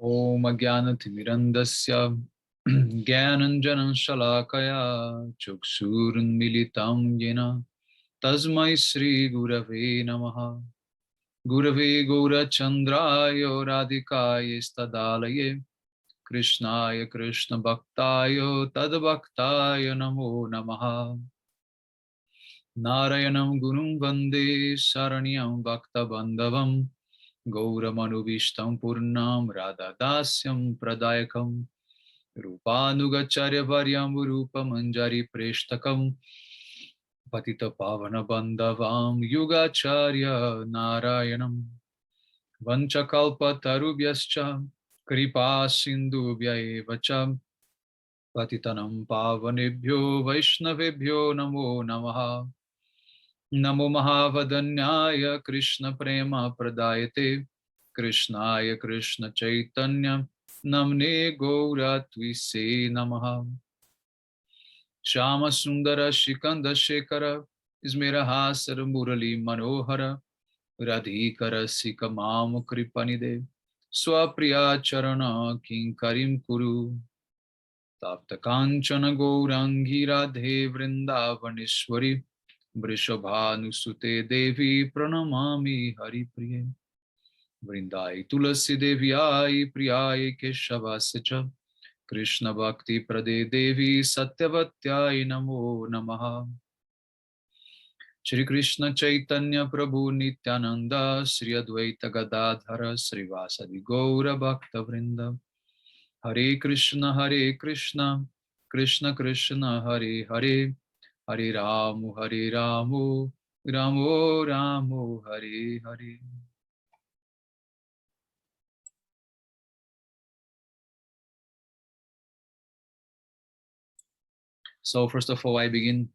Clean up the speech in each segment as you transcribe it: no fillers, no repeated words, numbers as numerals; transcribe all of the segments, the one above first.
Om Ajnanatimirandasya Jnananjanan Shalakaya Chuksurunmilitam Yena Tasmai Shri Gurave Namaha Gurave Gaurachandraya Radhikaya Stadalaye Krishnaya Krishna Bhaktaya Tadbhaktaya Namo Namaha Narayanam Gunum Vande Saranyam Bhakta Bandhavam Gauramanu Purnam Radha Dasyam Pradayakam Rupanugacharya Varyam Rupa Manjari Preshtakam Patita Pavana Bandhavam Yugacharya Narayanam Vanchakalpa Tarubhyascha Kripa Sindhubhya Evacham Patitanam Pavanebhyo Vaishnavebhyo Namo Namaha Namo Mahavadanyaya Krishna Prema Pradayate Krishnaya Krishna Chaitanya Namne Gaura Twise Namaha Shama Sundara Shikanda Shekara Ismerahasar Murali Manohara Radhikara Sikamam Kripanide Swapriya Charana Kinkarim Kuru Tapta Kanchana Gaurangi Radhe Vrindavaneshwari Vrishabhanusute Devi Pranamami Hari Priye Vrindai Tulasi Devyai Priyai Keshavasya Krishna Bhakti Prade Devi Satyavatyai Namo Namaha Shri Krishna Chaitanya Prabhu Nityananda Sri Advaita Gadadhara Srivasadi Gaura Bhakta Vrinda Hare Krishna Krishna Krishna Hare Hare Hare Ramu Ramo Ramo Hare Hare. So first of all, I begin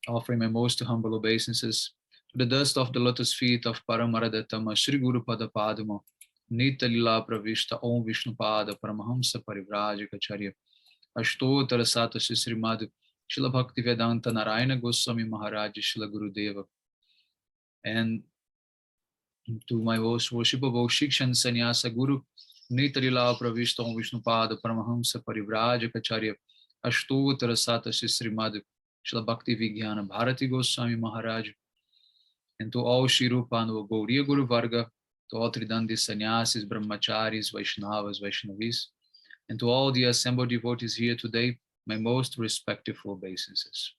offering my most humble obeisances to the dust of the lotus feet of Paramaradatama Sri Guru Pada Padma Nita Lila Pravishta Om Vishnu Pada Paramahamsa Parivrajikacharya Ashtotara Sata Sri Madhu Shila Bhakti Vedanta Narayana Goswami Maharaj Shila Gurudeva, and to my most worshipable Shikshan Sannyasa Guru Nita Lila Pravishta Om Vishnu Pada Paramahamsa Parivrajikacharya Ashtotara Sata Sri Madhu Shila Bhakti Vijnana Bharati Goswami Maharaj, and to all Shirupanava Gauriya Guru Varga, to all Tridandi Sannyasis, Brahmacharis, Vaishnavas, Vaishnavis, and to all the assembled devotees here today, my most respectful obeisances.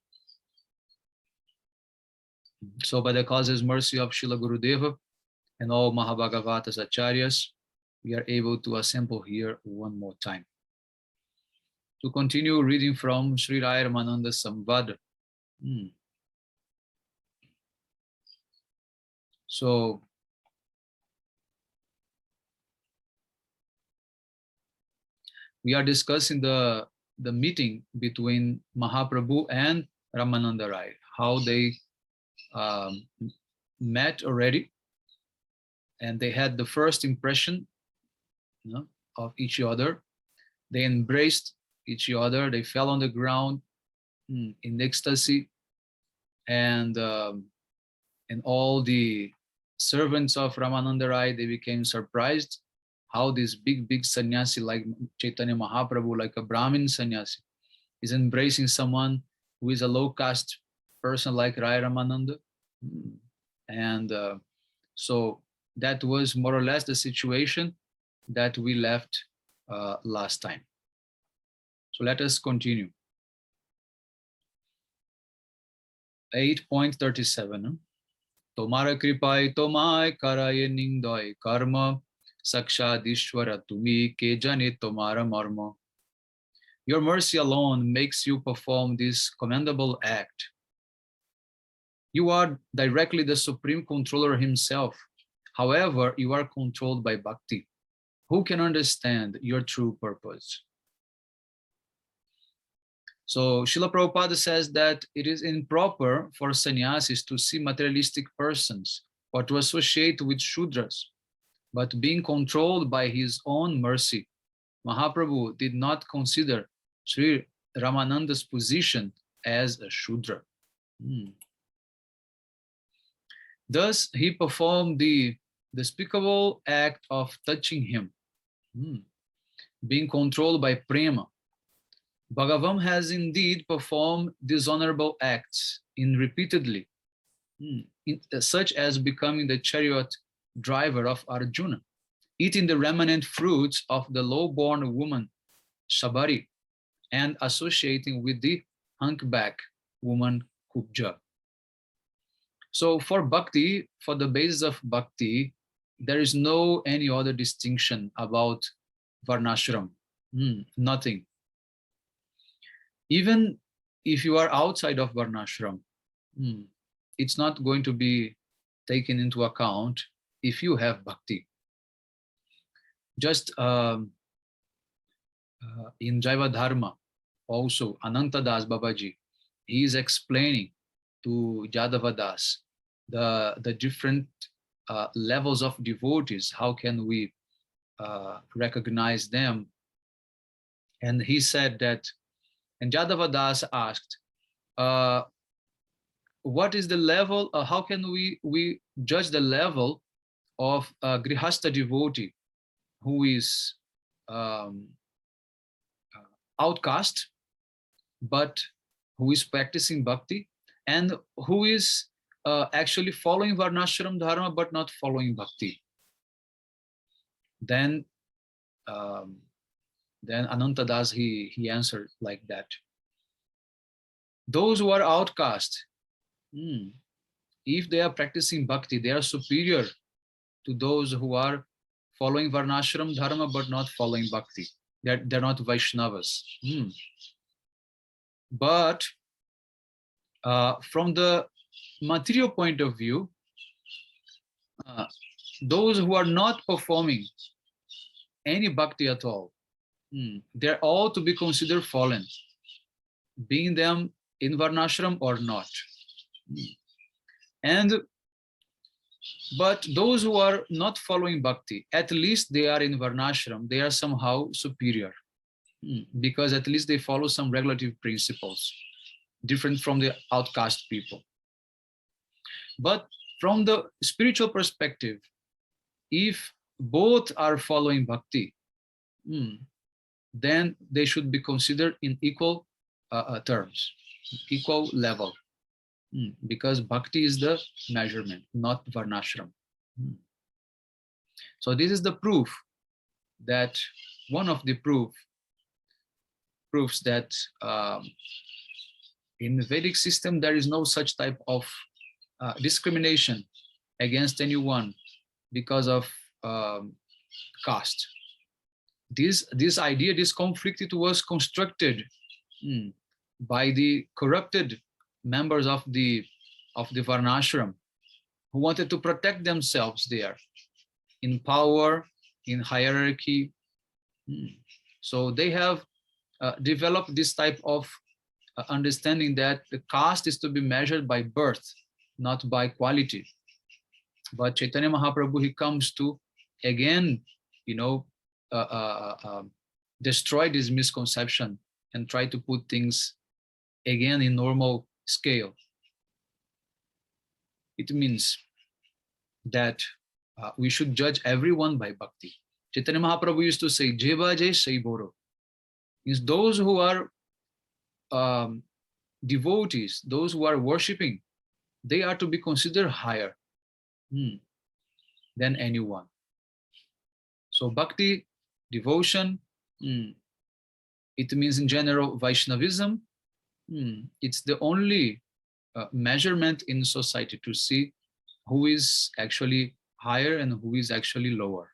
So by the causeless mercy of Srila Gurudeva and all Mahabhagavatas Acharyas, we are able to assemble here one more time to continue reading from Sri Raya Ramananda Samvada. So we are discussing the meeting between Mahaprabhu and Ramananda Raya, how they met already, and they had the first impression, of each other. They embraced each other. They fell on the ground in ecstasy, and all the servants of Ramananda Rai, they became surprised how this big sannyasi like Chaitanya Mahaprabhu, like a Brahmin sannyasi, is embracing someone who is a low caste person like Rai Ramananda. And so that was more or less the situation that we left last time. So let us continue. 8.37. Tomara kripai tomai karaye ningdoi karma sakshadishwara tumi ke jane tomara marma. Your mercy alone makes you perform this commendable act. You are directly the Supreme Controller himself. However, you are controlled by bhakti. Who can understand your true purpose? So Srila Prabhupada says that it is improper for sannyasis to see materialistic persons or to associate with Shudras. But being controlled by his own mercy, Mahaprabhu did not consider Sri Ramananda's position as a Shudra. Thus, he performed the despicable act of touching him. being controlled by prema. Bhagavan has indeed performed dishonorable acts repeatedly, such as becoming the chariot driver of Arjuna, eating the remnant fruits of the low-born woman Shabari, and associating with the humpback woman Kubja. So for bhakti, for the basis of bhakti, there is no any other distinction about varnashram, nothing. Even if you are outside of varnashram, it's not going to be taken into account if you have bhakti. Just in Jaiva Dharma, also Ananta Das Babaji, he is explaining to Jadava Das the different levels of devotees. How can we recognize them? And he said that, and Jadava Das asked, what is the level, how can we judge the level of a Grihastha devotee who is outcast, but who is practicing bhakti, and who is actually following Varnashram Dharma but not following bhakti? Then Ananta Das, he answered like that. Those who are outcast, if they are practicing bhakti, they are superior to those who are following Varnashram Dharma but not following bhakti. They're not Vaishnavas. But from the material point of view, those who are not performing any bhakti at all, they're all to be considered fallen, being them in Varnashram or not. But those who are not following bhakti, at least they are in Varnashram, they are somehow superior, because at least they follow some regulative principles, different from the outcast people. But from the spiritual perspective, if both are following bhakti, then they should be considered in equal terms, equal level, because bhakti is the measurement, not varnashram. So this is the proof that, one of the proofs that in the Vedic system there is no such type of discrimination against anyone because of caste. This idea, this conflict, it was constructed by the corrupted members of the Varnashram, who wanted to protect themselves there in power, in hierarchy. So they have developed this type of understanding that the caste is to be measured by birth, not by quality. But Chaitanya Mahaprabhu, he comes to again, destroy this misconception and try to put things again in normal scale. It means that we should judge everyone by bhakti. Chaitanya Mahaprabhu used to say, Jeva Jai Sai Boro. Means those who are devotees, those who are worshipping, they are to be considered higher than anyone. So bhakti, devotion, it means in general Vaishnavism. It's the only measurement in society to see who is actually higher and who is actually lower.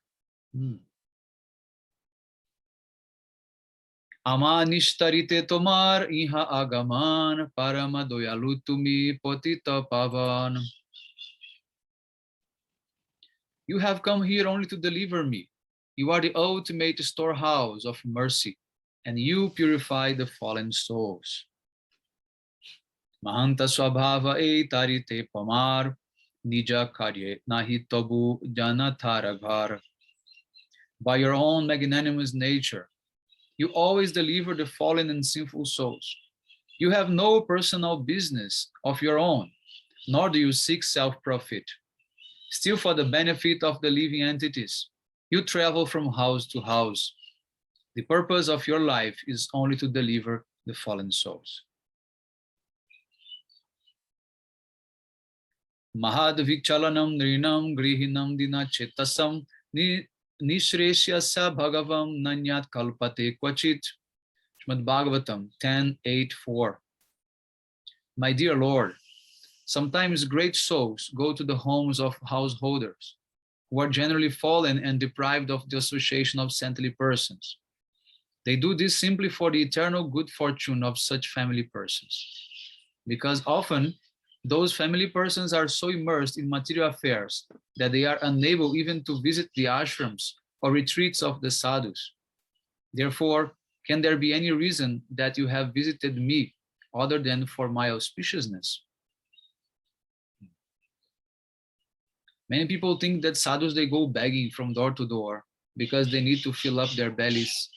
Amanishtarite tomar iha agaman parama doyalu tumi potita pavan. You have come here only to deliver me. You are the ultimate storehouse of mercy, and you purify the fallen souls. Mahanta swabhava e tarite pamar nija karye nahi tabu janatharaghar. By your own magnanimous nature, you always deliver the fallen and sinful souls. You have no personal business of your own, nor do you seek self-profit. Still, for the benefit of the living entities, You travel from house to house. The purpose of your life is only to deliver the fallen souls. Mahad vichalanam nrinam grihinam dina chetasam nishreshya bhagavam nanyat kalpate kvachit. Srimad Bhagavatam 10:8-4. My dear Lord, sometimes great souls go to the homes of householders who are generally fallen and deprived of the association of saintly persons. They do this simply for the eternal good fortune of such family persons, because often those family persons are so immersed in material affairs that they are unable even to visit the ashrams or retreats of the sadhus. Therefore, can there be any reason that you have visited me other than for my auspiciousness? Many people think that sadhus, they go begging from door to door because they need to fill up their bellies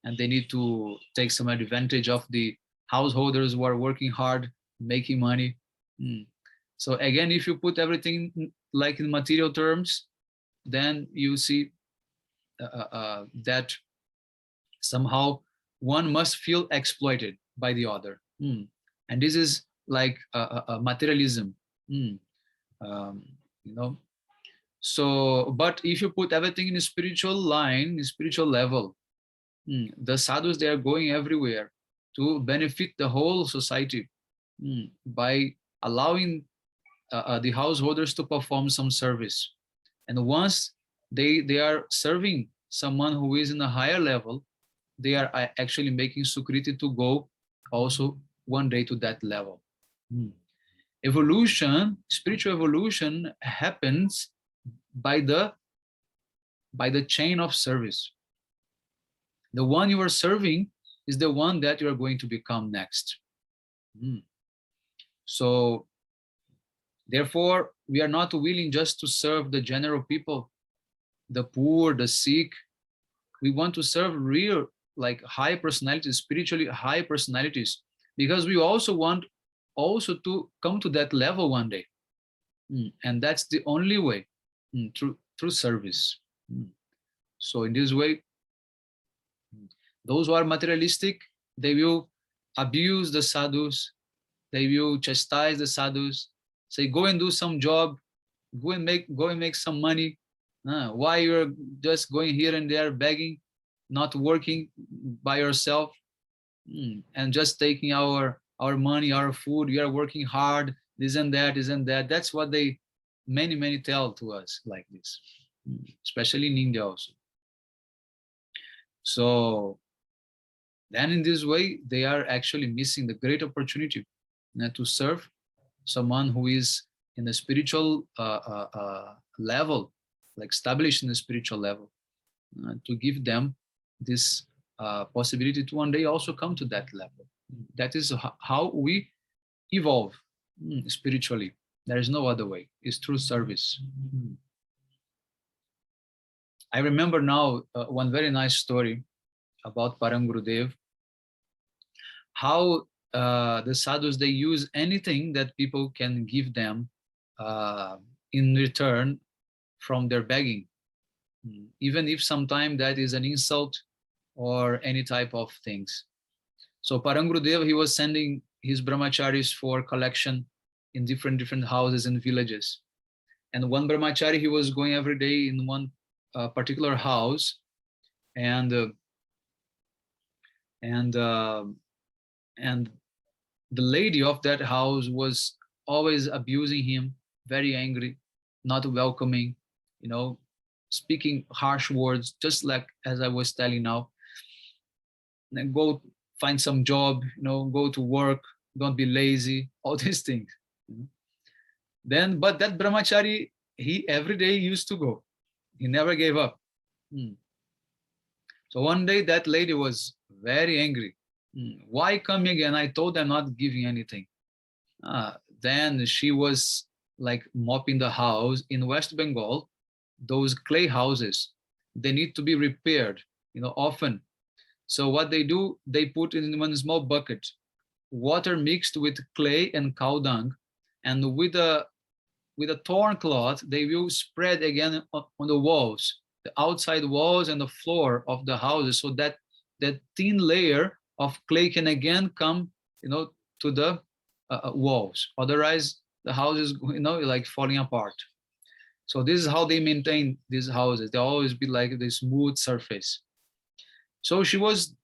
and they need to take some advantage of the householders who are working hard, making money. So again, if you put everything like in material terms, then you see that somehow one must feel exploited by the other. And this is like materialism. You know. So, but if you put everything in a spiritual line, in spiritual level, the sadhus, they are going everywhere to benefit the whole society by allowing the householders to perform some service. And once they are serving someone who is in a higher level, they are actually making Sukriti to go also one day to that level. Evolution, spiritual evolution happens by the chain of service. The one you are serving is the one that you are going to become next. So therefore, we are not willing just to serve the general people, the poor, the sick. We want to serve real, like high personalities, spiritually high personalities, because we also want also to come to that level one day. And that's the only way, through service. So in this way, those who are materialistic, they will abuse the sadhus, they will chastise the sadhus, say, go and do some job, go and make some money. Why you're just going here and there begging, not working by yourself, and just taking our money, our food? You are working hard, this and that, this and that. That's what they many tell to us like this, especially in India also. So then in this way, they are actually missing the great opportunity to serve someone who is in the spiritual level, like established in the spiritual level, to give them this possibility to one day also come to that level. That is how we evolve spiritually. There is no other way. It's through service. I remember now one very nice story about Param Gurudev, how the sadhus, they use anything that people can give them in return from their begging, even if sometimes that is an insult or any type of things. So Param Gurudev, he was sending his brahmacharis for collection in different houses and villages. And one brahmachari, he was going every day in one particular house, and the lady of that house was always abusing him, very angry, not welcoming, speaking harsh words, just like as I was telling now. And go find some job, go to work, don't be lazy, all these things. Then, but that brahmachari, he every day used to go. He never gave up. So one day that lady was very angry. Why come again? I told them not giving anything. Then she was like mopping the house in West Bengal. Those clay houses, they need to be repaired, often. So what they do, they put in one small bucket, water mixed with clay and cow dung, and with a torn cloth, they will spread again on the walls the outside walls and the floor of the houses, so that that thin layer of clay can again come, to the walls. Otherwise, the house is, like falling apart. So this is how they maintain these houses. They always be like the smooth surface. So she was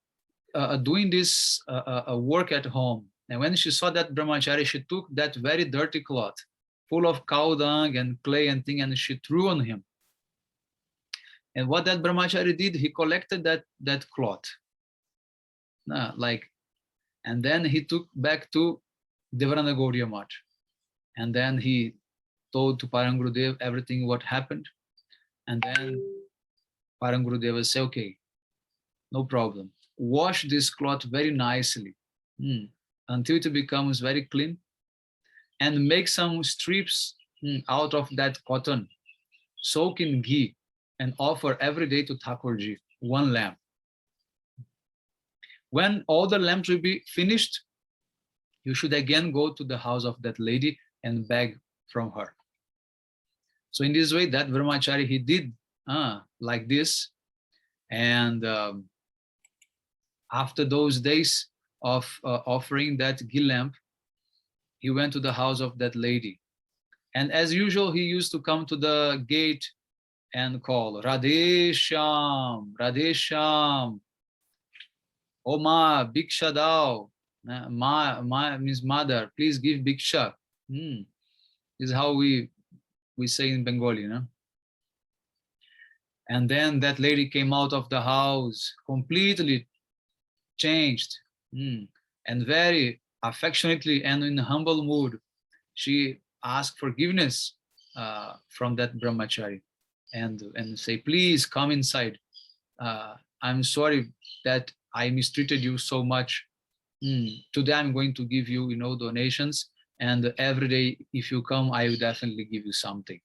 doing this work at home. And when she saw that brahmachari, she took that very dirty cloth full of cow dung and clay and thing, and she threw on him. And what that brahmachari did, he collected that cloth, and then he took back to Devarana Gaudiya Math. And then he told to Parang Gurudev everything what happened. And then Parang Gurudev said, okay, no problem. Wash this cloth very nicely until it becomes very clean, and make some strips out of that cotton, soak in ghee, and offer every day to Thakurji one lamp. When all the lamps will be finished, you should again go to the house of that lady and beg from her. So in this way, that brahmachari, he did like this. And after those days of offering that ghee lamp, he went to the house of that lady. And as usual, he used to come to the gate and call, Radhe Shyam, Radhe Shyam, oh ma, Bhiksha dao, ma means mother, please give Bhiksha. This is how we say in Bengali, And then that lady came out of the house completely changed, and very affectionately and in humble mood, she asked forgiveness from that brahmachari, and say, please come inside. I'm sorry that I mistreated you so much. Today I'm going to give you, donations, and every day if you come, I will definitely give you something.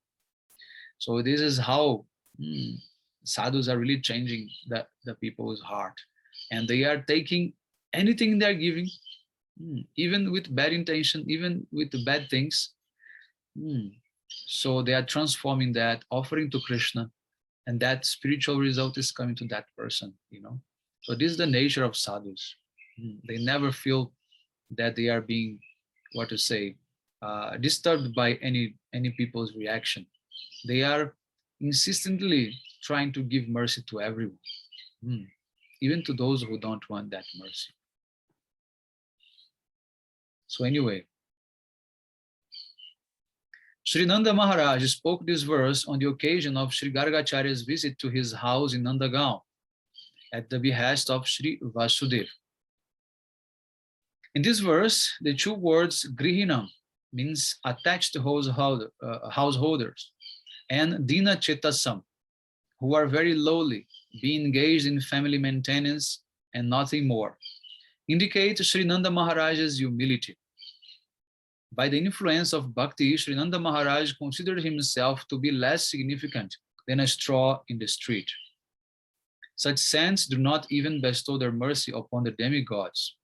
So this is how sadhus are really changing the people's heart, and they are taking anything they're giving, even with bad intention, even with the bad things. So they are transforming that, offering to Krishna, and that spiritual result is coming to that person, So this is the nature of sadhus. They never feel that they are being, disturbed by any people's reaction. They are insistently trying to give mercy to everyone, even to those who don't want that mercy. So anyway, Sri Nanda Maharaj spoke this verse on the occasion of Sri Gargacharya's visit to his house in Nandagaon at the behest of Sri Vasudev. In this verse, the two words Grihinam means attached householders, and Dina Chetasam, who are very lowly, being engaged in family maintenance and nothing more, indicate Sri Nanda Maharaj's humility. By the influence of Bhakti, Sri Nanda Maharaj considered himself to be less significant than a straw in the street. Such saints do not even bestow their mercy upon the demigods,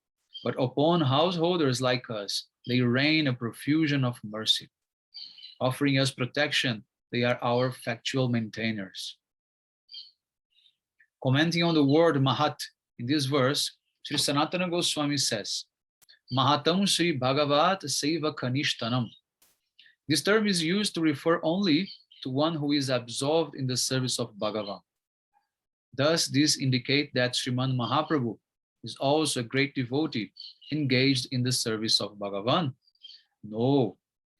but upon householders like us, they rain a profusion of mercy. Offering us protection, they are our factual maintainers. Commenting on the word Mahat in this verse, Sri Sanatana Goswami says, Mahatam Sri Bhagavat Seva Kanishtanam. This term is used to refer only to one who is absorbed in the service of Bhagavan. Thus, this indicates that Sriman Mahaprabhu is also a great devotee engaged in the service of Bhagavan. No,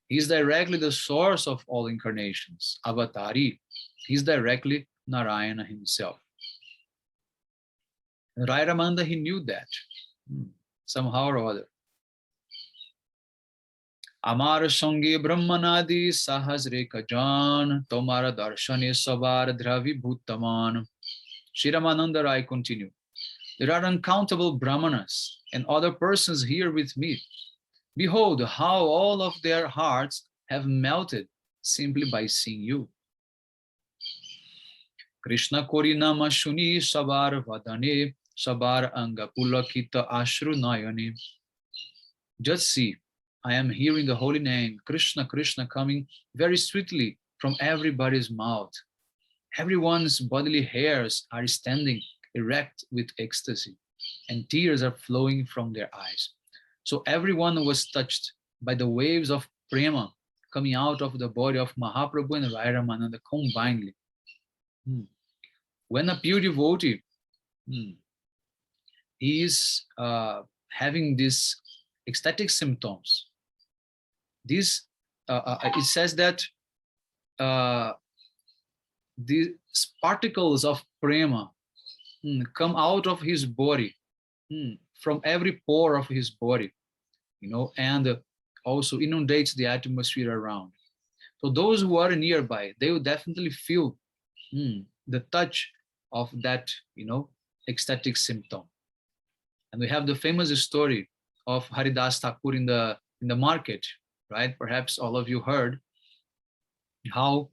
he is directly the source of all incarnations, Avatari. He is directly Narayana himself. And Raya Ramananda, he knew that somehow or other. Amar Sange Brahmanadi Sahasre Kajan Tomara Darshane Savar Dravi Bhutaman. Shri Ramananda Rai continued. There are uncountable Brahmanas and other persons here with me. Behold how all of their hearts have melted simply by seeing you. Krishna Korinama Shuni Sabar Vadane Sabar Anga Pulakita Ashru Nayane. Just see, I am hearing the holy name, Krishna, Krishna, coming very sweetly from everybody's mouth. Everyone's bodily hairs are standing erect with ecstasy, and tears are flowing from their eyes. So everyone was touched by the waves of prema coming out of the body of Mahaprabhu and Raya Ramananda combinedly. Hmm. When a pure devotee is having these ecstatic symptoms, this it says that uh, these particles of prema come out of his body, from every pore of his body, and also inundates the atmosphere around. So those who are nearby, they will definitely feel the touch of that, ecstatic symptom. And we have the famous story of Haridas Thakur in the market, right? Perhaps all of you heard how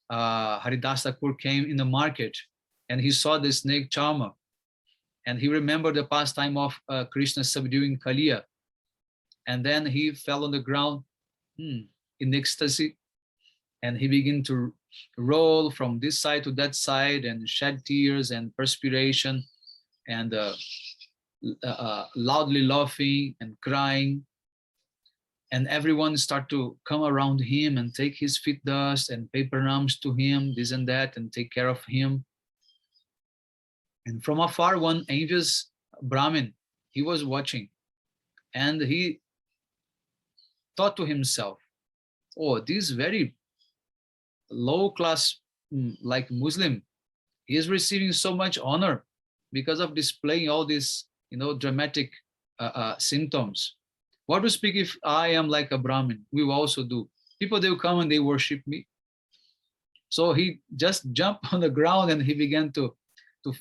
Haridas Thakur came in the market and he saw the snake charmer, and he remembered the pastime of Krishna subduing Kaliya, and then he fell on the ground in ecstasy, and he began to roll from this side to that side and shed tears and perspiration and loudly laughing and crying. And everyone start to come around him and take his feet dust and pay pranams to him, this and that, and take care of him. And from afar, one envious Brahmin, he was watching, and he thought to himself, oh, this very low class, like Muslim, he is receiving so much honor because of displaying all these, dramatic symptoms. What to speak if I am like a Brahmin? We will also do. People, they will come and they worship me. So he just jumped on the ground and he began to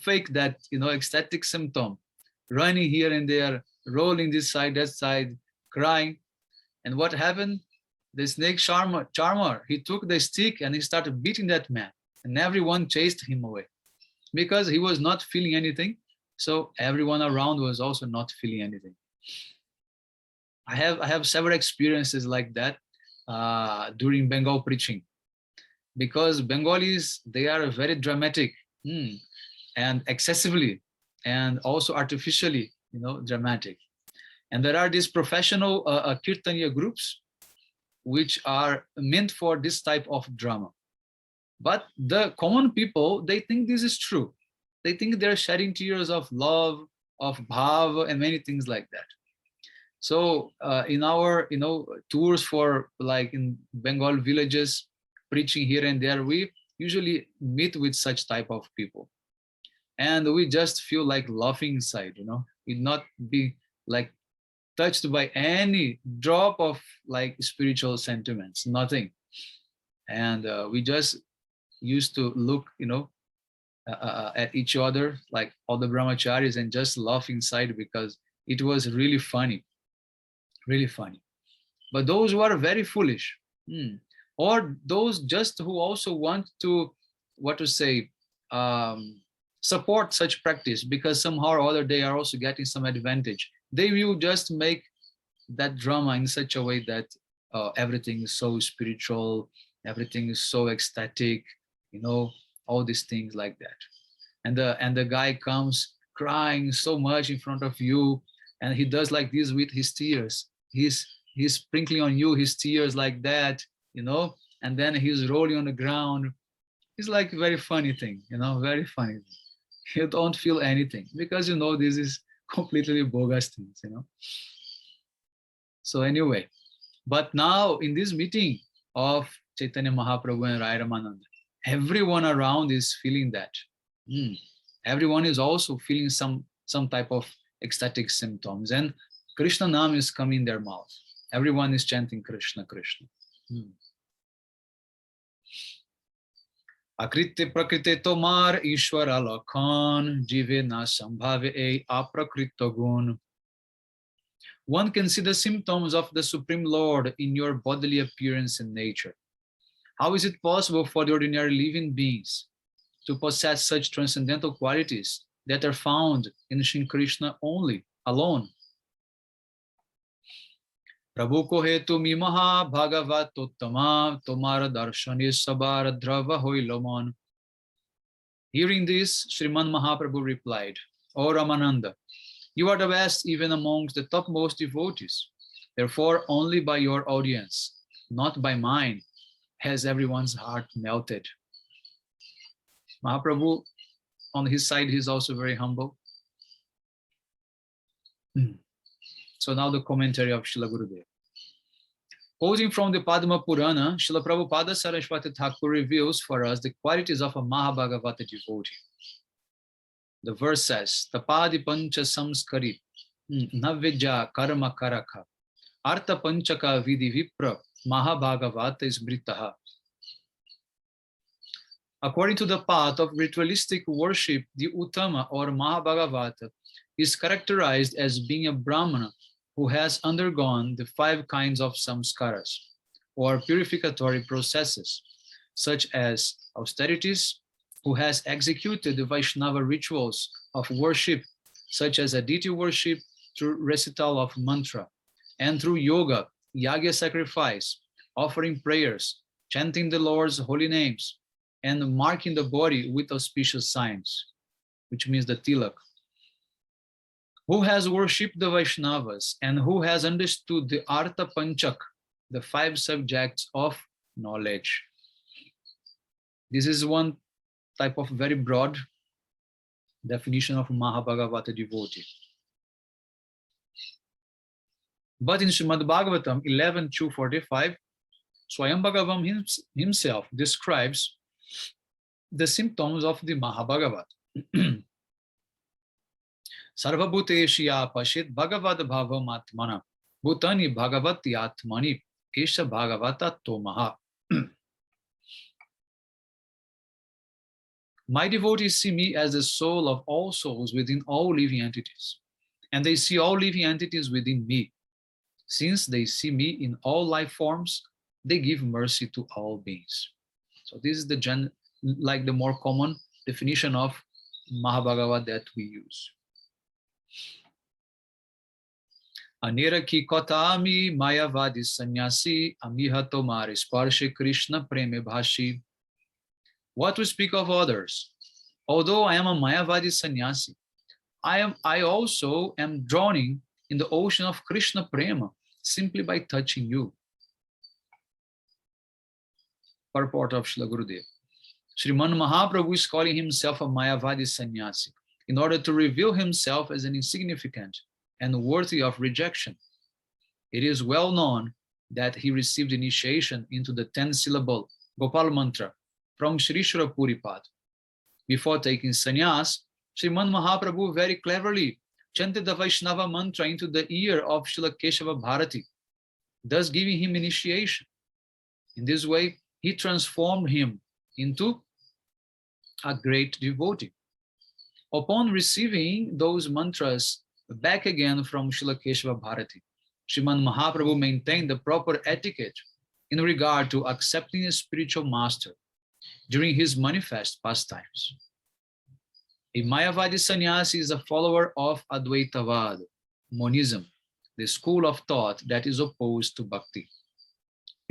fake that, ecstatic symptom, running here and there, rolling this side, that side, crying. And what happened? The snake charmer, he took the stick and he started beating that man, and everyone chased him away because he was not feeling anything. So everyone around was also not feeling anything. I have several experiences like that during Bengal preaching, because Bengalis, they are very dramatic and excessively and also artificially, dramatic. And there are these professional kirtaniya groups which are meant for this type of drama. But the common people, they think this is true. They think they're shedding tears of love, of bhav, and many things like that. So in our, tours for like in Bengal villages, preaching here and there, we usually meet with such type of people. And we just feel like laughing inside, we not be like touched by any drop of like spiritual sentiments, nothing. And we just used to look, at each other, like all the brahmacharis, and just laugh inside because it was really funny, really funny. But those who are very foolish, or those just who also want to, what to say, support such practice because somehow or other they are also getting some advantage, they will just make that drama in such a way that everything is so spiritual, everything is so ecstatic, all these things like that. And the guy comes crying so much in front of you, and he does like this with his tears. He's sprinkling on you his tears like that, and then he's rolling on the ground. It's like a very funny thing, very funny. You don't feel anything because this is completely bogus things, So anyway, but now in this meeting of Chaitanya Mahaprabhu and Raya Ramananda, everyone around is feeling that. Everyone is also feeling some type of ecstatic symptoms, and Krishna Nam is coming in their mouth. Everyone is chanting Krishna, Krishna. Akrite prakrite tomar Ishwara lakhan, jive na sambhave e aprakrita gun. One can see the symptoms of the Supreme Lord in your bodily appearance and nature. How is it possible for the ordinary living beings to possess such transcendental qualities that are found in Shri Krishna only, alone? Prabhu kohe tumi maha bhagavatottama tomara darshani sabar drava hoilamon. Hearing this, Sriman Mahaprabhu replied, O Ramananda, you are the best even amongst the topmost devotees. Therefore, only by your audience, not by mine, has everyone's heart melted. Mahaprabhu, on his side, he's also very humble. So now the commentary of Srila Gurudev. Quoting from the Padma Purana, Srila Prabhupada Saraswati Thakur reveals for us the qualities of a Mahabhagavata devotee. The verse says, Tapadi pancha samskari, navidya karma karaka, artha panchaka vidhi vipra, Mahabhagavata smritaha. According to the path of ritualistic worship, the Uttama or Mahabhagavata is characterized as being a Brahmana who has undergone the 5 kinds of samskaras, or purificatory processes, such as austerities, who has executed the Vaishnava rituals of worship, such as deity worship through recital of mantra, and through yoga, yagya sacrifice, offering prayers, chanting the Lord's holy names, and marking the body with auspicious signs, which means the tilak. Who has worshipped the Vaishnavas and who has understood the Artha Panchak, the 5 subjects of knowledge. This is one type of very broad definition of Mahabhagavata devotee. But in Srimad Bhagavatam 11.245, Swayambhagavam himself describes the symptoms of the Mahabhagavata. Sarvabhuteshya pashit bhagavad bhavam atmana bhutani bhagavati atmani esha bhagavata tomaha. My devotees see me as the soul of all souls within all living entities, and they see all living entities within me. Since they see me in all life forms, they give mercy to all beings. So this is the more common definition of Mahabhagavad that we use. Anera ki kotami mayavadi sannyasi amihato mari sparshe Krishna preme bhashi. What to speak of others? Although I am a mayavadi sannyasi, I also am drowning in the ocean of Krishna prema simply by touching you. Purport of Srila Gurudev. Sriman Mahaprabhu is calling himself a mayavadi sannyasi in order to reveal himself as an insignificant and worthy of rejection. It is well known that he received initiation into the 10-syllable Gopal mantra from Sri Shura Puripad. Before taking sannyas, Sriman Mahaprabhu very cleverly chanted the Vaishnava mantra into the ear of Srila Keshava Bharati, thus giving him initiation. In this way, he transformed him into a great devotee. Upon receiving those mantras back again from Srila Keshava Bharati, Sriman Mahaprabhu maintained the proper etiquette in regard to accepting a spiritual master during his manifest pastimes. A Mayavadi sannyasi is a follower of Advaitavad, monism, the school of thought that is opposed to bhakti.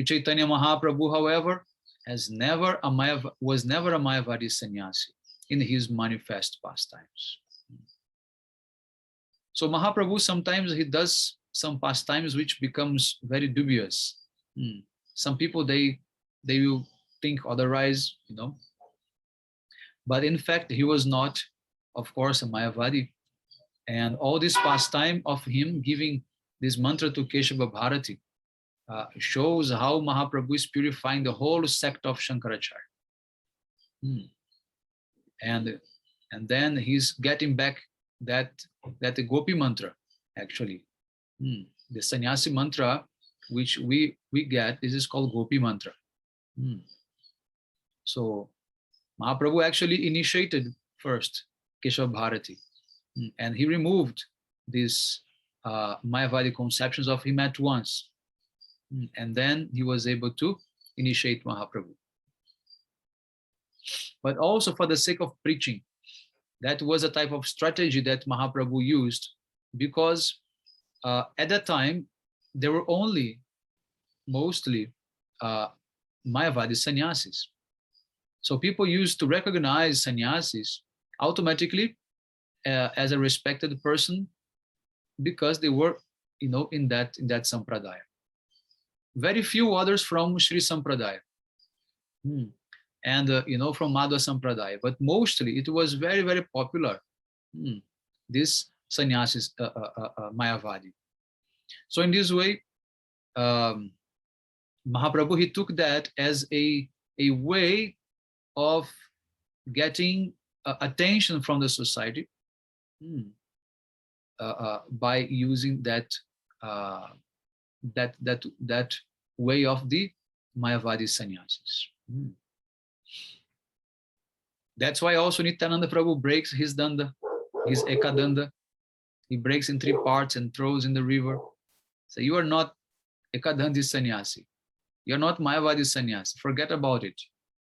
Chaitanya Mahaprabhu, however, was never a Mayavadi sannyasi in his manifest pastimes. So Mahaprabhu, sometimes he does some pastimes which becomes very dubious. Some people, they will think otherwise, but in fact he was not, of course, a Mayavadi. And all this pastime of him giving this mantra to Keshava Bharati shows how Mahaprabhu is purifying the whole sect of Shankaracharya. And then he's getting back that Gopi mantra, actually. The sannyasi mantra which we get, this is called Gopi mantra. So Mahaprabhu actually initiated first Keshava Bharati, and he removed these Mayavadi conceptions of him at once. And then he was able to initiate Mahaprabhu. But also for the sake of preaching, that was a type of strategy that Mahaprabhu used, because at that time, there were mostly Mayavadi sannyasis. So people used to recognize sannyasis automatically as a respected person because they were, in that sampradaya. Very few others from Sri Sampradaya. And from Madhva Sampradaya, but mostly it was very, very popular. This sannyasis, Mayavadi. So in this way, Mahaprabhu, he took that as a way of getting attention from the society by using that way of the Mayavadi sannyasis. That's why also Nityananda Prabhu breaks his danda, his ekadanda. He breaks in 3 parts and throws in the river. So you are not ekadandi sannyasi. You're not Mayavadi sannyasi. Forget about it.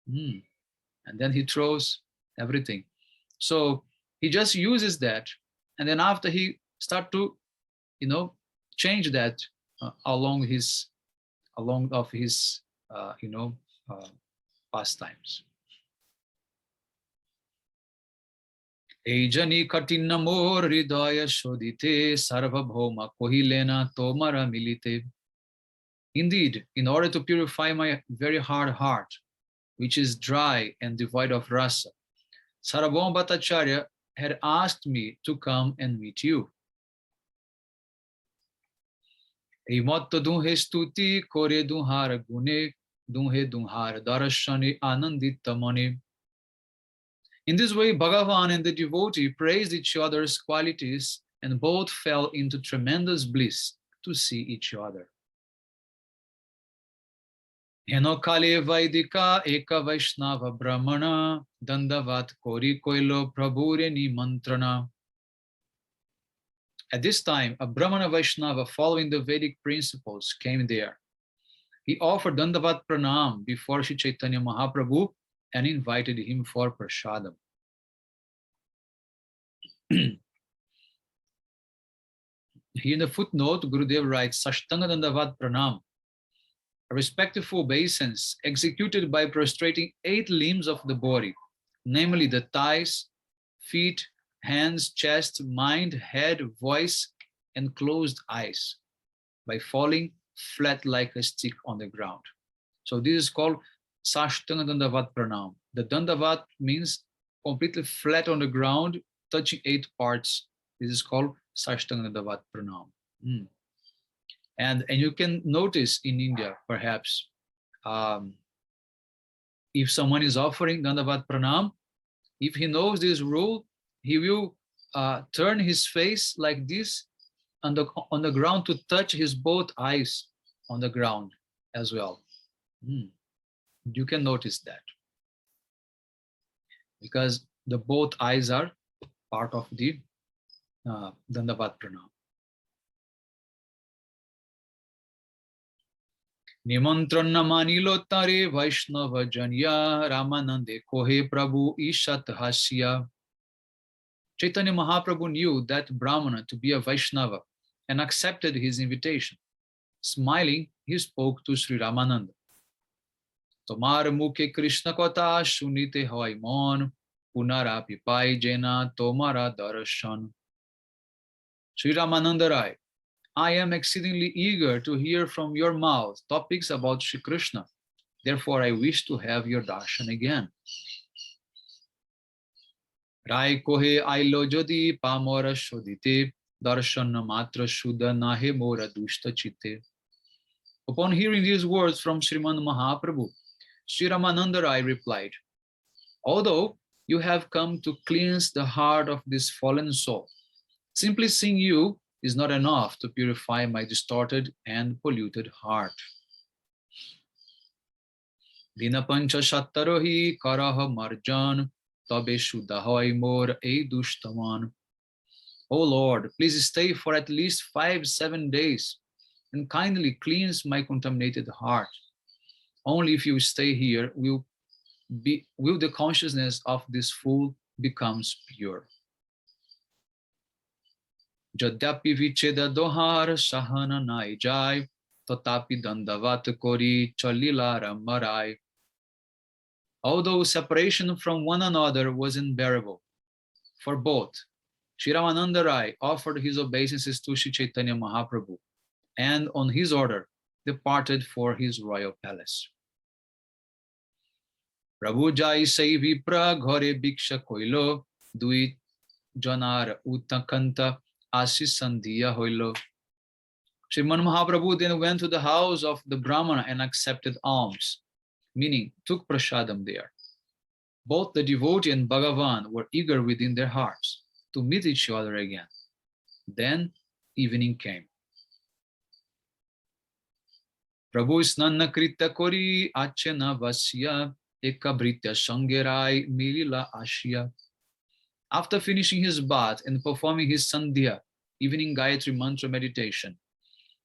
And then he throws everything. So he just uses that. And then after he start to, change that along of his, pastimes. Ejani katina mor hridaya shodite sarvabhauma kohilena tomara milite. Indeed, in order to purify my very hard heart, which is dry and devoid of rasa, Sarvabhauma Bhattacharya had asked me to come and meet you. Eimatto dunhe stuti kore dunhara gune dunhe dunhara darashani anandita mani. In this way, Bhagavan and the devotee praised each other's qualities and both fell into tremendous bliss to see each other. Henokale Vaidika Eka Vaishnava Brahmana Dandavat Kori Koilo Prabhureni Mantrana. At this time, a Brahmana Vaishnava following the Vedic principles came there. He offered Dandavat Pranam before Sri Chaitanya Mahaprabhu and invited him for prasadam. Here in the footnote, Gurudev writes, Sashtanga Dandavat Pranam, a respectful obeisance executed by prostrating 8 limbs of the body, namely the thighs, feet, hands, chest, mind, head, voice, and closed eyes, by falling flat like a stick on the ground. So this is called Sashtanga Dandavat Pranam. The Dandavat means completely flat on the ground, touching 8 parts. This is called Sashtanga Dandavat Pranam. And you can notice in India, perhaps, if someone is offering Dandavat Pranam, if he knows this rule, he will turn his face like this on the ground to touch his both eyes on the ground as well. You can notice that, because the both eyes are part of the Dandavat Pranam. Nimantrana manilo tare Vaishnava janya Ramanande kohe Prabhu ishat hasya. Chaitanya Mahaprabhu knew that Brahmana to be a Vaishnava and accepted his invitation. Smiling, he spoke to Sri Ramananda. Tomar mukhe Krishna kotha sunite hoy mon punarapi pai jena tomara darshan. Sri Ramananda Rai, I am exceedingly eager to hear from your mouth topics about Sri Krishna. Therefore, I wish to have your darshan again. Rai kohe ailo jodi pamora shodite darshan matra shuddha nahe mora dushta chitte. Upon hearing these words from Sriman Mahaprabhu, Sri Ramananda Rai replied, although you have come to cleanse the heart of this fallen soul, simply seeing you is not enough to purify my distorted and polluted heart. Dina pancha shattarohi karaha marjan tabe shuddha hoy mor ei dushtaman. O Lord, please stay for at least 5-7 days and kindly cleanse my contaminated heart. Only if you stay here will the consciousness of this fool becomes pure. Jadyapi vicheda dohar sahana nai jai tatapi dandavat kori chalila ramarai. Although separation from one another was unbearable for both, Sri Ramananda Rai offered his obeisances to Sri Chaitanya Mahaprabhu and on his order departed for his royal palace. Prabhu jai sai vipra ghare biksha koilo, dui janar utakanta asis sandhya hoilo. Sriman Mahaprabhu then went to the house of the Brahmana and accepted alms, meaning took prasadam there. Both the devotee and Bhagavan were eager within their hearts to meet each other again. Then evening came. Prabhu snanna krita kori achena vasya ekabritya sangerai milila ashya. After finishing his bath and performing his sandhya, evening Gayatri mantra meditation,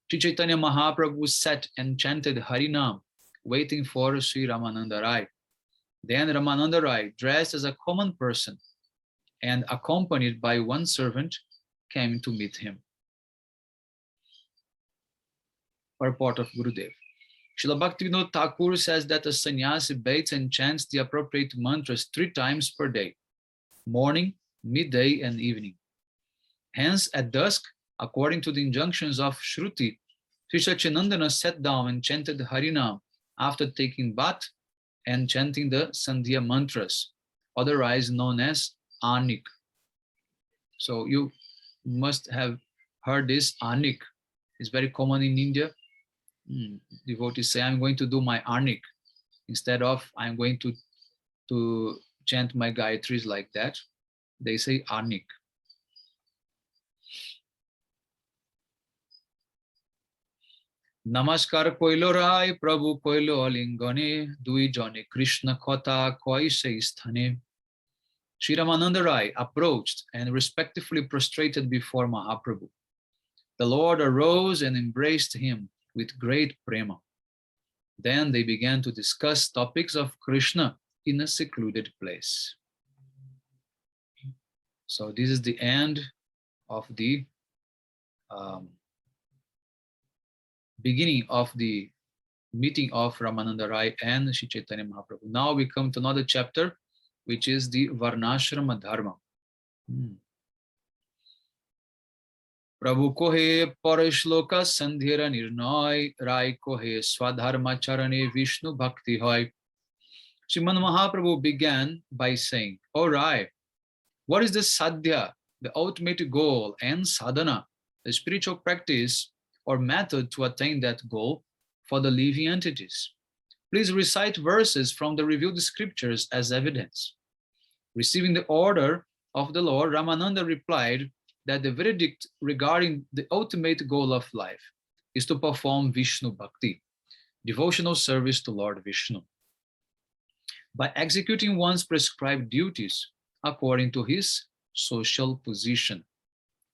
Sri Chaitanya Mahaprabhu sat and chanted Harinam, waiting for Sri Ramananda Rai. Then Ramananda Rai, dressed as a common person and accompanied by one servant, came to meet him. Purport of Gurudev. Srila Bhaktivinoda Thakur says that a sannyasi bathes and chants the appropriate mantras 3 times per day, morning, midday, and evening. Hence, at dusk, according to the injunctions of Shruti, Sri Sachinandana sat down and chanted Harinam after taking bath and chanting the Sandhya mantras, otherwise known as Anik. So you must have heard this Anik. It's very common in India. Devotees say, I'm going to do my Anik instead of I'm going to chant my Gayatris like that. They say Anik. Namaskar koilo rai Prabhu koilo alingane dui jane Krishna kotha koise sthane. Sri Ramananda Rai approached and respectfully prostrated before Mahaprabhu. The Lord arose and embraced him with great prema. Then they began to discuss topics of Krishna in a secluded place. So this is the end of the beginning of the meeting of Ramananda Rai and Sri Chaitanya Mahaprabhu. Now we come to another chapter, which is the Varnashrama Dharma. Prabhu kohe parashloka sandhira nirnoy, Rai kohe swadharma charane Vishnu bhakti hoy. Sriman Mahaprabhu began by saying, O Rai, what is the sadhya, the ultimate goal, and sadhana, the spiritual practice or method to attain that goal for the living entities? Please recite verses from the revealed scriptures as evidence. Receiving the order of the Lord, Ramananda replied that the verdict regarding the ultimate goal of life is to perform Vishnu Bhakti, devotional service to Lord Vishnu, by executing one's prescribed duties according to his social position.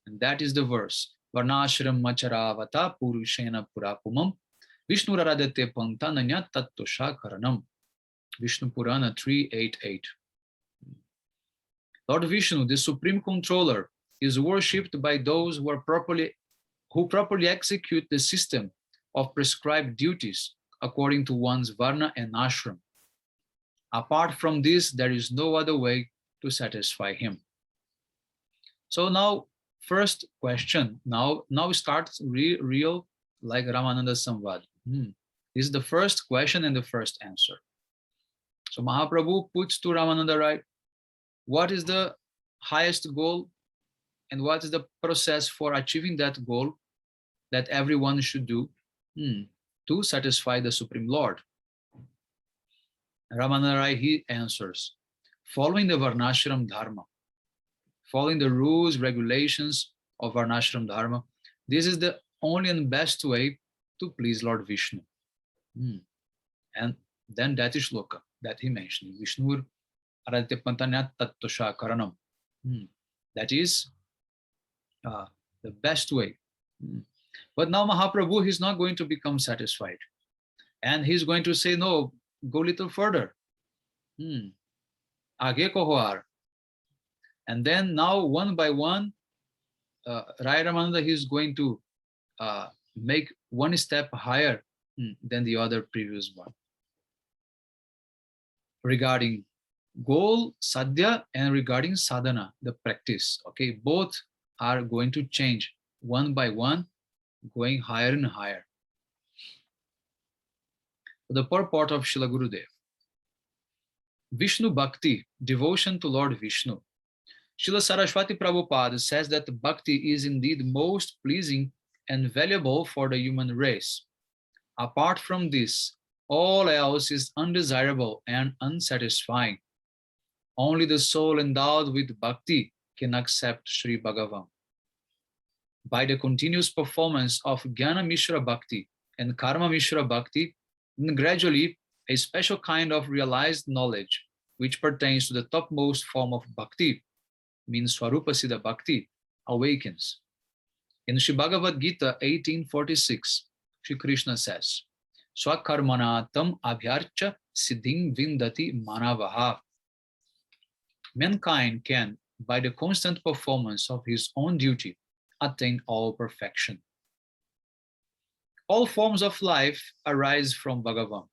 And that is the verse. Varnashram macharavata purushena purapumam Vishnu raradate pantananya tattosha karanam. Vishnu Purana 388. Lord Vishnu, the supreme controller, is worshipped by those who properly execute the system of prescribed duties according to one's varna and ashram. Apart from this, there is no other way to satisfy him. So now, first question. Now starts real like Ramananda Samvada. This is the first question and the first answer. So Mahaprabhu puts to Ramananda Rai, what is the highest goal and what is the process for achieving that goal that everyone should do to satisfy the Supreme Lord? Ramananda Rai, he answers, following the Varnashram Dharma, following the rules, regulations of Varnashram Dharma, this is the only and best way to please Lord Vishnu. And then that is shloka that he mentioned, Vishnu Aradite Pantanyat Tattosha Karanam. That is the best way. But now Mahaprabhu, he's not going to become satisfied. And he's going to say, no, go a little further. Age kohoar. And then now, one by one, Rai Ramananda, he's going to make one step higher than the other previous one. regarding goal, sadhya, and regarding sadhana, the practice. Okay, both are going to change one by one, going higher and higher. The purport of Srila Gurudev. Vishnu Bhakti, devotion to Lord Vishnu. Srila Saraswati Prabhupada says that bhakti is indeed most pleasing and valuable for the human race. Apart from this, all else is undesirable and unsatisfying. Only the soul endowed with bhakti can accept Sri Bhagavan. By the continuous performance of Jnana Mishra Bhakti and Karma Mishra Bhakti, then gradually a special kind of realized knowledge, which pertains to the topmost form of bhakti, means Swarupa Siddha Bhakti, awakens. In Sri Bhagavad Gita 18:46, Sri Krishna says, Swakarmanatam abhyarcha siddhim vindati manavaha. Mankind can, by the constant performance of his own duty, attain all perfection. All forms of life arise from Bhagavan,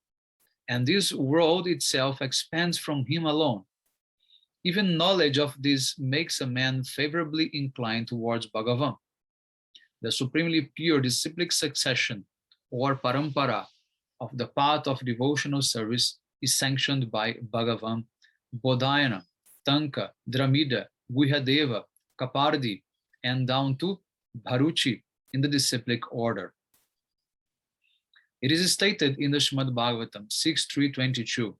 and this world itself expands from him alone. Even knowledge of this makes a man favorably inclined towards Bhagavan. The supremely pure disciplic succession, or parampara, of the path of devotional service is sanctioned by Bhagavan, Bodhayana, Tanka, Dramida, Guhyadeva, Kapardi, and down to Bharuchi in the disciplic order. It is stated in the Srimad Bhagavatam 6.3.22,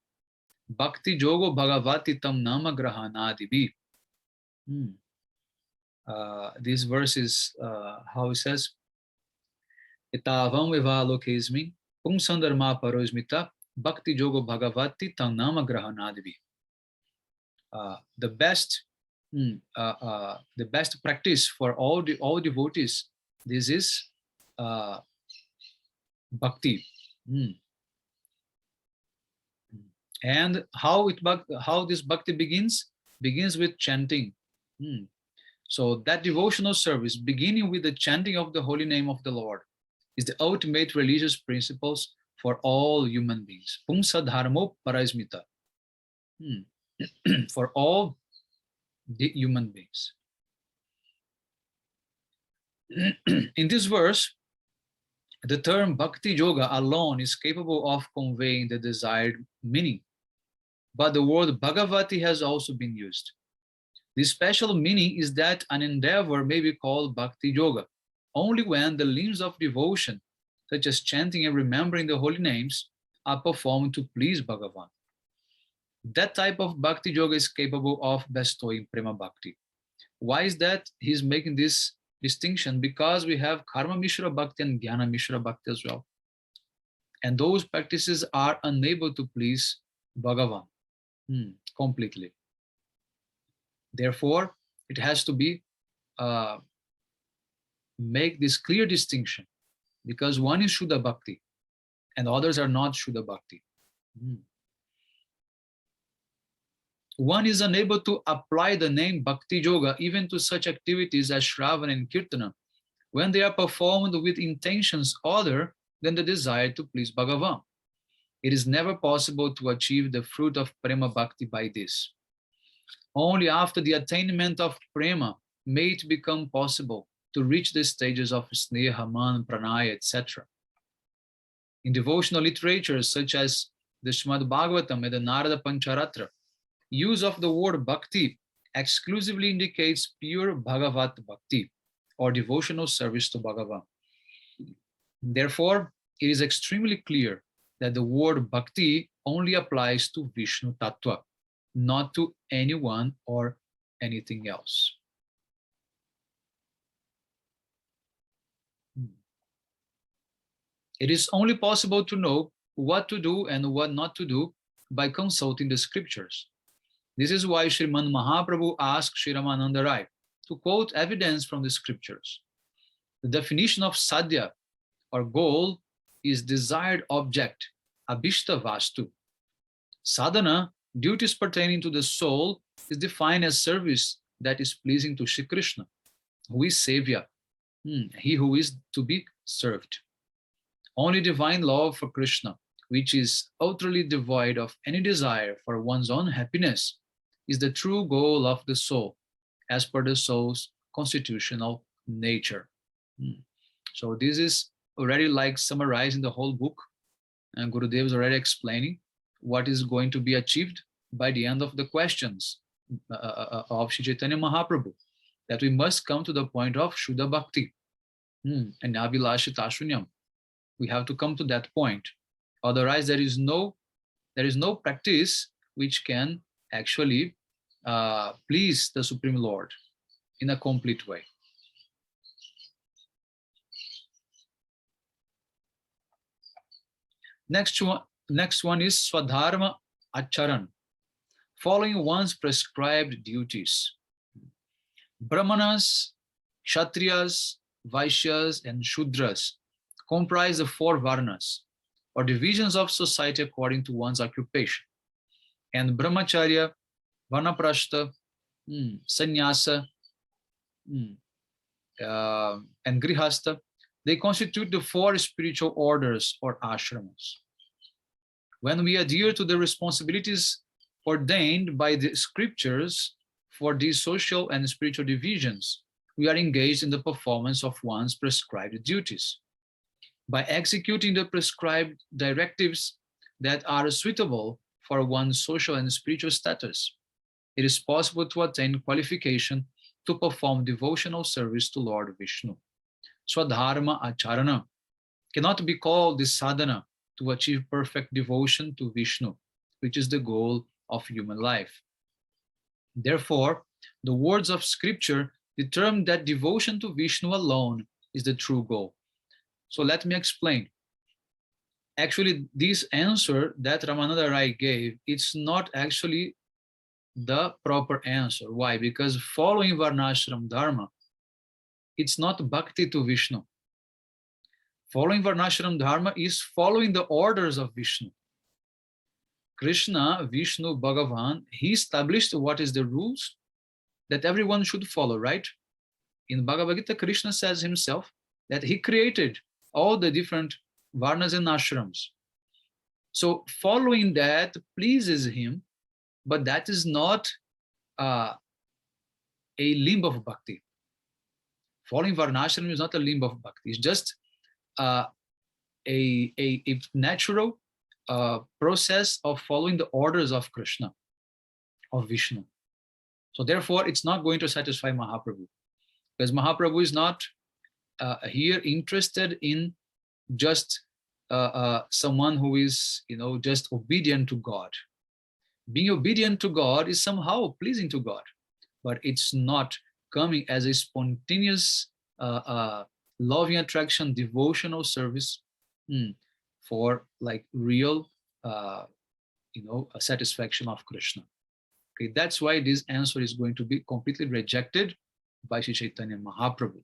Bhakti Jogo Bhagavati Tam Nama Grahanadibi. This verse is how it says, Etavam eva lokesmin, pungsandarma parosmita, Bhakti Jogo Bhagavati Tam Nama Grahanadibi. The best practice for all devotees, this is bhakti. And how this bhakti begins with chanting. So that devotional service, beginning with the chanting of the holy name of the Lord, is the ultimate religious principles for all human beings. Pumsa dharmo parasmita. For all the human beings. In this verse, the term Bhakti Yoga alone is capable of conveying the desired meaning, but the word Bhagavati has also been used. The special meaning is that an endeavor may be called Bhakti Yoga only when the limbs of devotion, such as chanting and remembering the holy names, are performed to please Bhagavan. That type of Bhakti Yoga is capable of bestowing Prema Bhakti. Why is that? He's making this distinction because we have Karma Mishra Bhakti and Jnana Mishra Bhakti as well. And those practices are unable to please Bhagavan completely. Therefore, it has to be make this clear distinction, because one is Shuddha Bhakti and others are not Shuddha Bhakti. One is unable to apply the name Bhakti Yoga even to such activities as Shravana and Kirtana when they are performed with intentions other than the desire to please Bhagavan. It is never possible to achieve the fruit of Prema Bhakti by this. Only after the attainment of Prema may it become possible to reach the stages of Sneha, Man, Pranaya, etc. In devotional literature such as the Srimad Bhagavatam and the Narada Pancharatra, use of the word Bhakti exclusively indicates pure Bhagavat Bhakti or devotional service to Bhagavan. Therefore, it is extremely clear that the word Bhakti only applies to Vishnu Tattva, not to anyone or anything else. It is only possible to know what to do and what not to do by consulting the scriptures. This is why Sriman Mahaprabhu asked Sri Ramananda Rai to quote evidence from the scriptures. The definition of sadhya or goal is desired object, abhishta vastu. Sadhana, duties pertaining to the soul, is defined as service that is pleasing to Shri Krishna, who is Savior, he who is to be served. Only divine love for Krishna, which is utterly devoid of any desire for one's own happiness, is the true goal of the soul, as per the soul's constitutional nature. So this is already like summarizing the whole book, and Gurudev is already explaining what is going to be achieved by the end of the questions of Sri Chaitanya Mahaprabhu, that we must come to the point of Shuddha Bhakti and Abhilasha Shunyam. We have to come to that point. Otherwise, there is no practice which can actually please the Supreme Lord in a complete way. Next one is Swadharma Acharan, following one's prescribed duties. Brahmanas, Kshatriyas, Vaishyas, and Shudras comprise the 4 Varnas, or divisions of society according to one's occupation. And Brahmacharya, Vanaprastha, Sannyasa, and Grihastha, they constitute the 4 spiritual orders or ashramas. When we adhere to the responsibilities ordained by the scriptures for these social and spiritual divisions, we are engaged in the performance of one's prescribed duties. By executing the prescribed directives that are suitable for one's social and spiritual status, it is possible to attain qualification to perform devotional service to Lord Vishnu. Swadharma Acharana cannot be called the sadhana to achieve perfect devotion to Vishnu, which is the goal of human life. Therefore, the words of scripture determine that devotion to Vishnu alone is the true goal. So let me explain. Actually, this answer that Ramananda Rai gave, it's not actually the proper answer. Why? Because following Varnashram Dharma, it's not bhakti to Vishnu. Following Varnashram Dharma is following the orders of Vishnu. Krishna, Vishnu, Bhagavan, he established what is the rules that everyone should follow, right? In Bhagavad Gita, Krishna says himself that he created all the different Varnas and Ashrams. So following that pleases him, but that is not a limb of bhakti. Following Varnashram is not a limb of bhakti. It's just a natural process of following the orders of Krishna, of Vishnu. So therefore, it's not going to satisfy Mahaprabhu, because Mahaprabhu is not here interested in just someone who is, just obedient to God. Being obedient to God is somehow pleasing to God, but it's not coming as a spontaneous loving attraction, devotional service for like real, a satisfaction of Krishna. Okay, that's why this answer is going to be completely rejected by Sri Chaitanya Mahaprabhu.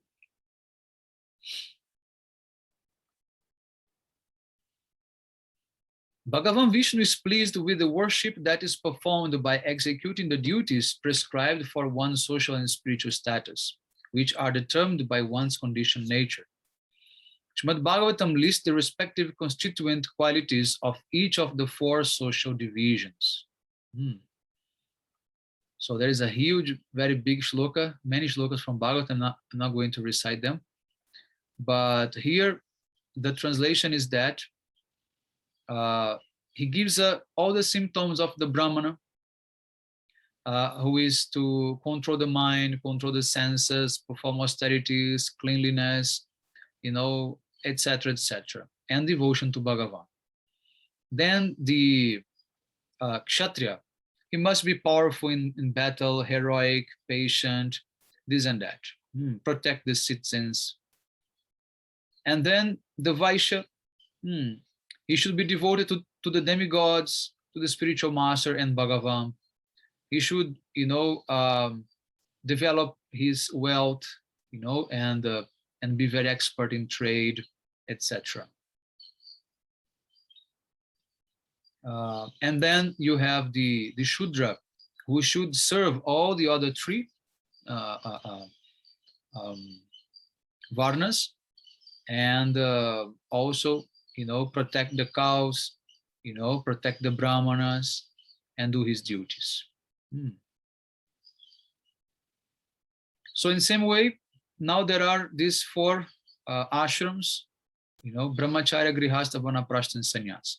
Bhagavan Vishnu is pleased with the worship that is performed by executing the duties prescribed for one's social and spiritual status, which are determined by one's conditioned nature. Srimad Bhagavatam lists the respective constituent qualities of each of the 4 social divisions. So there is a huge, very big shloka, many shlokas from Bhagavatam. I'm not going to recite them. But here, the translation is that he gives all the symptoms of the Brahmana, who is to control the mind, control the senses, perform austerities, cleanliness, etc., etc., and devotion to Bhagavan. Then the Kshatriya, he must be powerful in battle, heroic, patient, this and that, protect the citizens. And then the Vaishya, he should be devoted to the demigods, to the spiritual master and Bhagavan. He should, develop his wealth, and be very expert in trade, etc. And then you have the Shudra, who should serve all the other 3 Varnas, and also, protect the cows, protect the Brahmanas and do his duties. So in the same way, now there are these four ashrams, Brahmacharya, Grihastha, Vanaprastha, and Sannyas.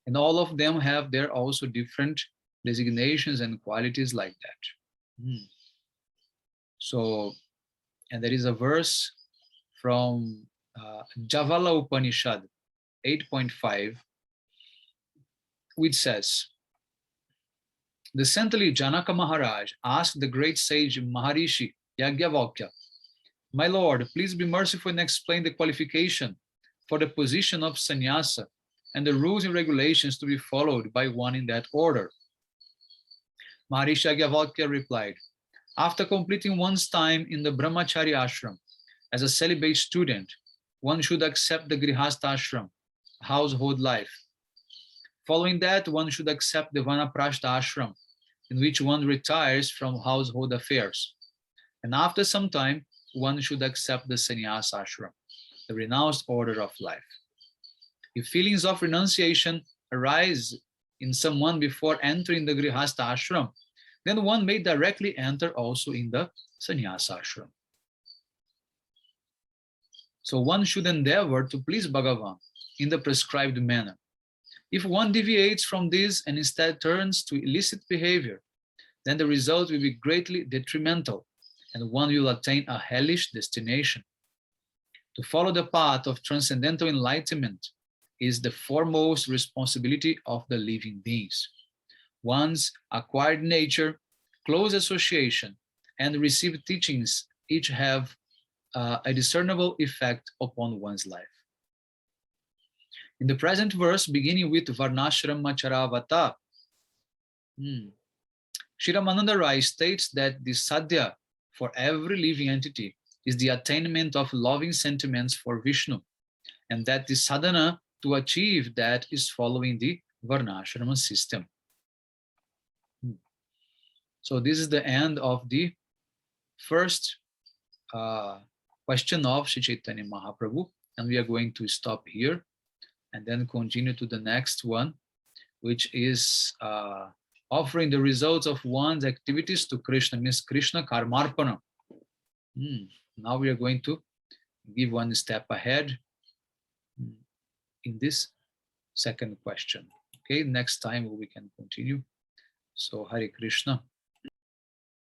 And all of them have their also different designations and qualities like that. So, and there is a verse from Javala Upanishad 8.5, which says, the saintly Janaka Maharaj asked the great sage Maharishi Yagyavalkya, my lord, please be merciful and explain the qualification for the position of sannyasa and the rules and regulations to be followed by one in that order. Maharishi Yagyavalkya replied, after completing one's time in the Brahmacharya ashram as a celibate student, one should accept the Grihastha ashram, household life. Following that, one should accept the Vanaprastha ashram, in which one retires from household affairs. And after some time, one should accept the sannyasa ashram, the renounced order of life. If feelings of renunciation arise in someone before entering the Grihastha ashram, then one may directly enter also in the sannyasa ashram. So one should endeavor to please Bhagavan in the prescribed manner. If one deviates from this and instead turns to illicit behavior, then the result will be greatly detrimental and one will attain a hellish destination. To follow the path of transcendental enlightenment is the foremost responsibility of the living beings. One's acquired nature, close association, and received teachings each have a discernible effect upon one's life. In the present verse, beginning with Varnashrama Charavata, Sri Ramananda Rai states that the sadhya for every living entity is the attainment of loving sentiments for Vishnu, and that the sadhana to achieve that is following the Varnashrama system. So this is the end of the first question of Sri Chaitanya Mahaprabhu, and we are going to stop here and then continue to the next one, which is offering the results of one's activities to Krishna, means Krishna Karmarpana. Now we are going to give one step ahead in this second question. Okay, next time we can continue. So Hare Krishna.